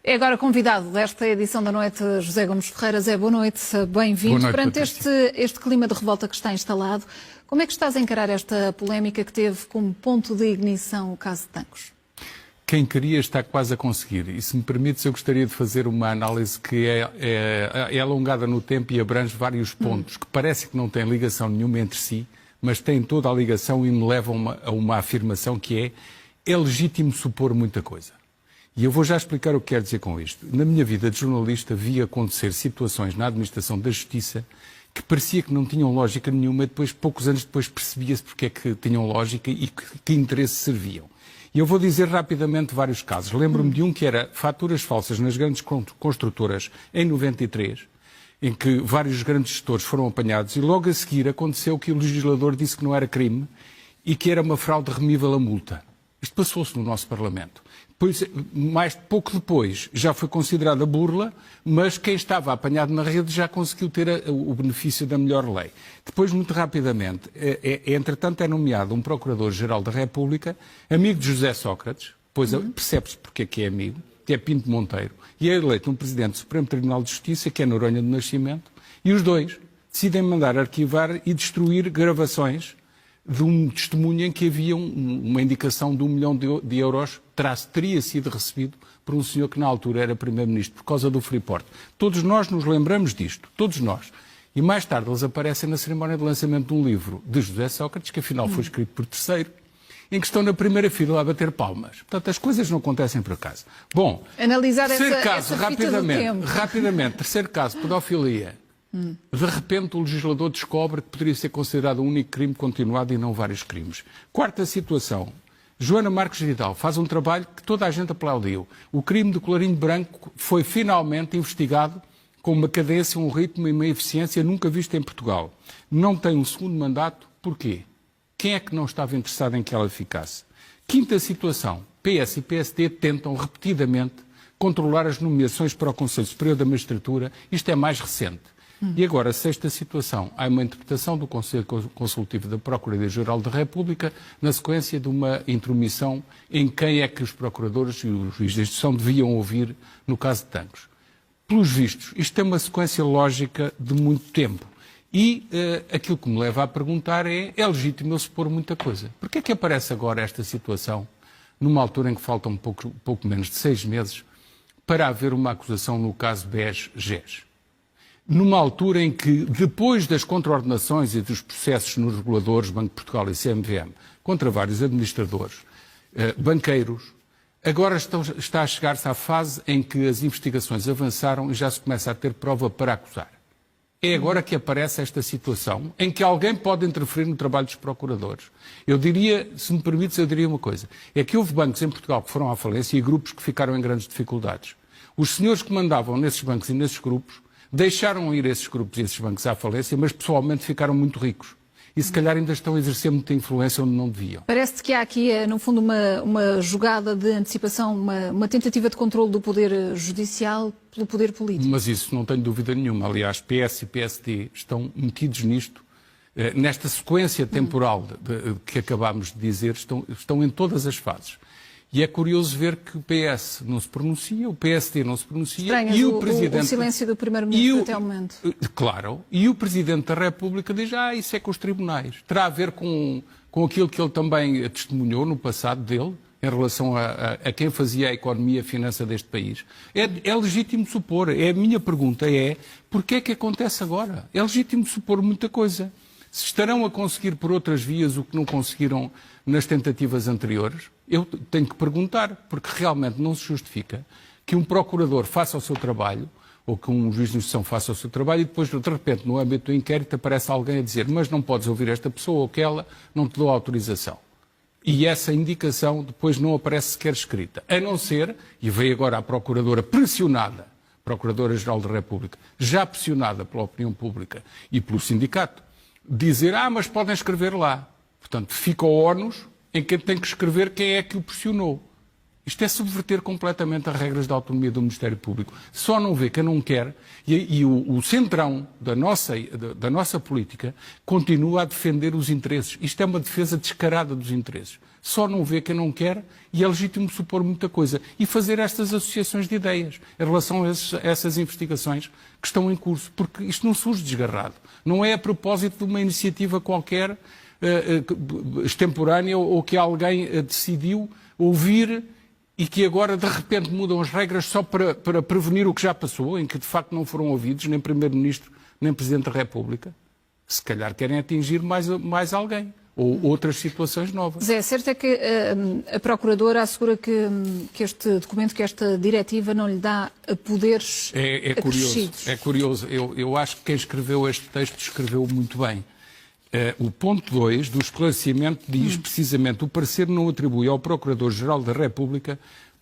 É agora convidado desta edição da noite José Gomes Ferreira. Zé, boa noite, bem-vindo. Perante este clima de revolta que está instalado, como é que estás a encarar esta polémica que teve como ponto de ignição o caso de Tancos? Quem queria está quase a conseguir. E se me permites, eu gostaria de fazer uma análise que é alongada no tempo e abrange vários pontos, que parece que não têm ligação nenhuma entre si, mas têm toda a ligação e me levam a uma afirmação que é legítimo supor muita coisa. E eu vou já explicar o que quero dizer com isto. Na minha vida de jornalista vi acontecer situações na administração da justiça que parecia que não tinham lógica nenhuma e depois, poucos anos depois, percebia-se porque é que tinham lógica e que interesse serviam. E eu vou dizer rapidamente vários casos. Lembro-me de um que era faturas falsas nas grandes construtoras em 93, em que vários grandes gestores foram apanhados e logo a seguir aconteceu que o legislador disse que não era crime e que era uma fraude remível a multa. Isto passou-se no nosso Parlamento. Depois, pouco depois, já foi considerada burla, mas quem estava apanhado na rede já conseguiu ter o benefício da melhor lei. Depois, muito rapidamente, entretanto é nomeado um Procurador-Geral da República, amigo de José Sócrates, pois percebe-se porque é que é amigo, que é Pinto Monteiro, e é eleito um Presidente do Supremo Tribunal de Justiça, que é Noronha do Nascimento, e os dois decidem mandar arquivar e destruir gravações de um testemunho em que havia uma indicação de 1 milhão de euros teria sido recebido por um senhor que na altura era Primeiro-Ministro, por causa do Freeport. Todos nós nos lembramos disto, todos nós. E mais tarde eles aparecem na cerimónia de lançamento de um livro de José Sócrates, que afinal foi escrito por terceiro, em que estão na primeira fila a bater palmas. Portanto, as coisas não acontecem por acaso. Bom, analisar terceiro caso, essa rapidamente, terceiro caso, pedofilia. De repente o legislador descobre que poderia ser considerado um único crime continuado e não vários crimes. Quarta situação. Joana Marques Vidal faz um trabalho que toda a gente aplaudiu. O crime do colarinho branco foi finalmente investigado com uma cadência, um ritmo e uma eficiência nunca vista em Portugal. Não tem um segundo mandato. Porquê? Quem é que não estava interessado em que ela ficasse? Quinta situação. PS e PSD tentam repetidamente controlar as nomeações para o Conselho Superior da Magistratura. Isto é mais recente. E agora, sexta situação, há uma interpretação do Conselho Consultivo da Procuradoria-Geral da República na sequência de uma intromissão em quem é que os procuradores e os juízes de instrução deviam ouvir no caso de Tancos. Pelos vistos, isto é uma sequência lógica de muito tempo. E aquilo que me leva a perguntar é legítimo eu supor muita coisa. Porquê é que aparece agora esta situação, numa altura em que faltam pouco menos de 6 meses, para haver uma acusação no caso BES-GES? Numa altura em que, depois das contraordenações e dos processos nos reguladores, Banco de Portugal e CMVM, contra vários administradores, banqueiros, agora está a chegar-se à fase em que as investigações avançaram e já se começa a ter prova para acusar. É agora que aparece esta situação em que alguém pode interferir no trabalho dos procuradores. Eu diria, se me permites, eu diria uma coisa. É que houve bancos em Portugal que foram à falência e grupos que ficaram em grandes dificuldades. Os senhores que mandavam nesses bancos e nesses grupos deixaram ir esses grupos e esses bancos à falência, mas pessoalmente ficaram muito ricos. E se calhar ainda estão a exercer muita influência onde não deviam. Parece que há aqui, no fundo, uma jogada de antecipação, uma tentativa de controle do poder judicial pelo poder político. Mas isso não tenho dúvida nenhuma. Aliás, PS e PSD estão metidos nisto. Nesta sequência temporal que acabámos de dizer, estão em todas as fases. E é curioso ver que o PS não se pronuncia, o PSD não se pronuncia. Estranhas e o Presidente... o silêncio do Primeiro-Ministro até o momento. Claro. E o Presidente da República diz, isso é com os tribunais. Terá a ver com aquilo que ele também testemunhou no passado dele, em relação a quem fazia a economia e a finança deste país. É legítimo supor. A minha pergunta é, porquê é que acontece agora? É legítimo supor muita coisa. Se estarão a conseguir por outras vias o que não conseguiram nas tentativas anteriores, eu tenho que perguntar, porque realmente não se justifica que um procurador faça o seu trabalho, ou que um juiz de instrução faça o seu trabalho, e depois, de repente, no âmbito do inquérito, aparece alguém a dizer mas não podes ouvir esta pessoa ou aquela, não te dou autorização. E essa indicação depois não aparece sequer escrita. A não ser, e veio agora a Procuradora pressionada, Procuradora-Geral da República, já pressionada pela opinião pública e pelo sindicato, dizer, mas podem escrever lá. Portanto, fica o ónus em quem tem que escrever quem é que o pressionou. Isto é subverter completamente as regras da autonomia do Ministério Público. Só não vê quem não quer, e o centrão da nossa política continua a defender os interesses. Isto é uma defesa descarada dos interesses. Só não vê quem não quer, e é legítimo supor muita coisa. E fazer estas associações de ideias em relação a essas investigações que estão em curso. Porque isto não surge desgarrado. Não é a propósito de uma iniciativa qualquer, extemporânea, ou que alguém decidiu ouvir e que agora de repente mudam as regras só para prevenir o que já passou, em que de facto não foram ouvidos nem Primeiro-Ministro nem Presidente da República. Se calhar querem atingir mais alguém, ou outras situações novas. Zé, certo é que a Procuradora assegura que este documento, que esta diretiva não lhe dá poderes acrescidos. É curioso. Eu acho que quem escreveu este texto escreveu muito bem. O ponto 2 do esclarecimento diz precisamente: o parecer não atribui ao Procurador-Geral da República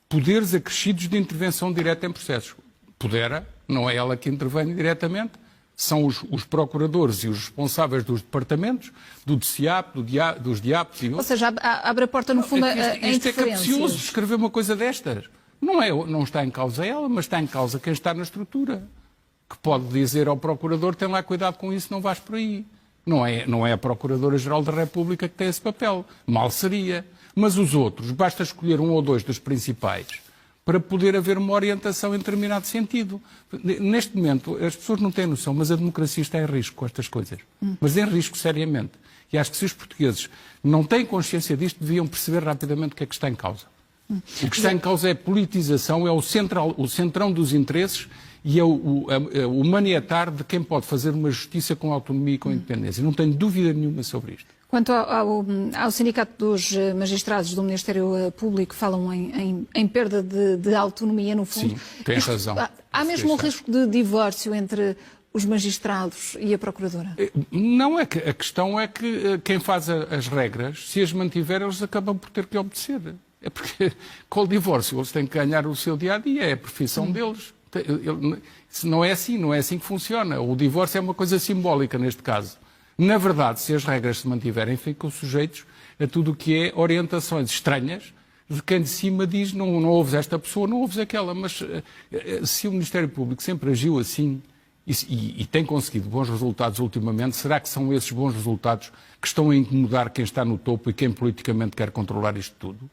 poderes acrescidos de intervenção direta em processos. Pudera, não é ela que intervém diretamente, são os procuradores e os responsáveis dos departamentos, do DCIAP, dos DIAPs e outros. Ou seja, abre a porta, no fundo, a interferências. Isto é capcioso escrever uma coisa destas. Não está em causa ela, mas está em causa quem está na estrutura, que pode dizer ao Procurador: tem lá cuidado com isso, não vais por aí. Não é a Procuradora-Geral da República que tem esse papel. Mal seria. Mas os outros, basta escolher um ou dois dos principais para poder haver uma orientação em determinado sentido. Neste momento, as pessoas não têm noção, mas a democracia está em risco com estas coisas. Mas em risco seriamente. E acho que se os portugueses não têm consciência disto, deviam perceber rapidamente o que é que está em causa. O que está em causa é a politização, é o centrão dos interesses e é o maniatar de quem pode fazer uma justiça com autonomia e com independência. Não tenho dúvida nenhuma sobre isto. Quanto ao Sindicato dos Magistrados do Ministério Público, falam em perda de autonomia, no fundo. Sim, tem razão. Há mesmo um risco de divórcio entre os magistrados e a Procuradora? Não, a questão é que quem faz as regras, se as mantiver, eles acabam por ter que obedecer. É porque com o divórcio eles têm que ganhar o seu dia-a-dia, é a profissão deles. Não é assim que funciona. O divórcio é uma coisa simbólica neste caso. Na verdade, se as regras se mantiverem, ficam sujeitos a tudo o que é orientações estranhas de quem de cima diz: não ouves esta pessoa, não ouves aquela. Mas se o Ministério Público sempre agiu assim e tem conseguido bons resultados ultimamente, será que são esses bons resultados que estão a incomodar quem está no topo e quem politicamente quer controlar isto tudo?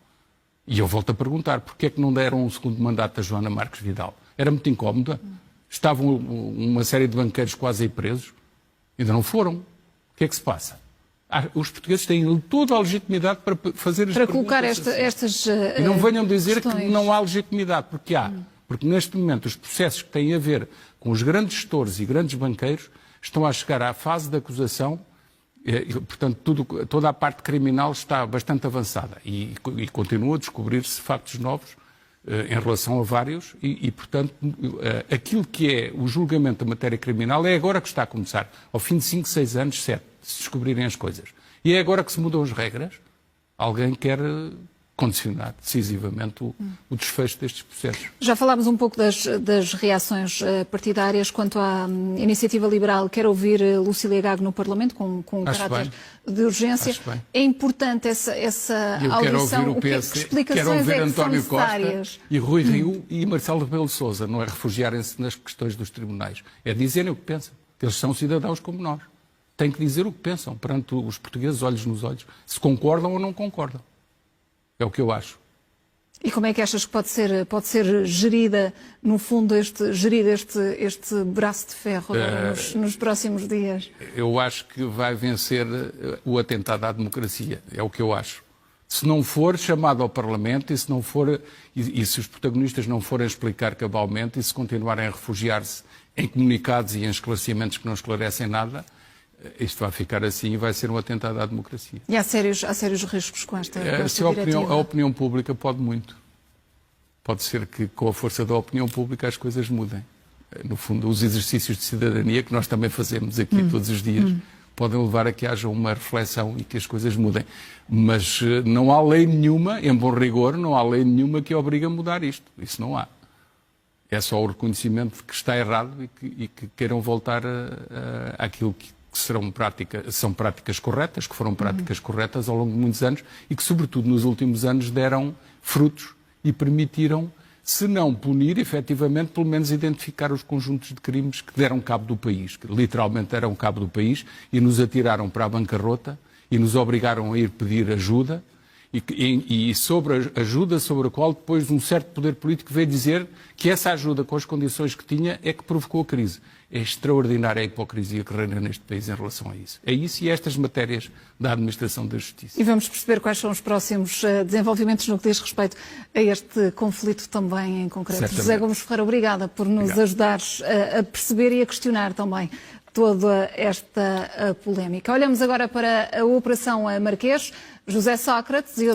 E eu volto a perguntar: porquê é que não deram um segundo mandato a Joana Marques Vidal? Era muito incómoda? Estavam uma série de banqueiros quase aí presos? Ainda não foram. O que é que se passa? Os portugueses têm toda a legitimidade para fazer as perguntas. Para colocar estas E não venham dizer questões. que não há legitimidade, porque há. Porque neste momento os processos que têm a ver com os grandes gestores e grandes banqueiros estão a chegar à fase de acusação. Portanto, toda a parte criminal está bastante avançada e continua a descobrir-se factos novos em relação a vários portanto, aquilo que é o julgamento da matéria criminal é agora que está a começar. Ao fim de 5, 6 anos, 7, se descobrirem as coisas. E é agora que se mudam as regras. Alguém quer condicionar decisivamente o desfecho destes processos. Já falámos um pouco das reações partidárias. Quanto à Iniciativa Liberal, quero ouvir Lucília Gago no Parlamento, com um caráter de urgência. É importante essa audição. Quero ouvir o PS, que explicações quero ouvir é que António são necessárias? Costa e Rui Rio e Marcelo Rebelo de Sousa. Não é refugiarem-se nas questões dos tribunais. É dizerem o que pensam. Eles são cidadãos como nós. Têm que dizer o que pensam perante os portugueses, olhos nos olhos. Se concordam ou não concordam. É o que eu acho. E como é que achas que pode ser gerida, no fundo, gerir este braço de ferro nos próximos dias? Eu acho que vai vencer o atentado à democracia. É o que eu acho. Se não for chamado ao Parlamento e se os protagonistas não forem explicar cabalmente e se continuarem a refugiar-se em comunicados e em esclarecimentos que não esclarecem nada, isto vai ficar assim e vai ser um atentado à democracia. E há sérios riscos com esta diretiva? A opinião pública pode muito. Pode ser que com a força da opinião pública as coisas mudem. No fundo, os exercícios de cidadania que nós também fazemos aqui todos os dias podem levar a que haja uma reflexão e que as coisas mudem. Mas não há lei nenhuma, em bom rigor, não há lei nenhuma que obrigue a mudar isto. Isso não há. É só o reconhecimento de que está errado e que queiram voltar àquilo que são práticas corretas, que foram práticas corretas ao longo de muitos anos e que, sobretudo, nos últimos anos deram frutos e permitiram, se não punir, efetivamente, pelo menos identificar os conjuntos de crimes que deram cabo do país, que literalmente deram cabo do país e nos atiraram para a bancarrota e nos obrigaram a ir pedir ajuda e sobre a ajuda sobre a qual depois um certo poder político veio dizer que essa ajuda com as condições que tinha é que provocou a crise. É extraordinária a hipocrisia que reina neste país em relação a isso. É isso e estas matérias da administração da justiça. E vamos perceber quais são os próximos desenvolvimentos no que diz respeito a este conflito também em concreto. Certamente. José Gomes Ferreira, obrigada por nos ajudares a perceber e a questionar também toda esta polémica. Olhamos agora para a Operação Marquês. José Sócrates e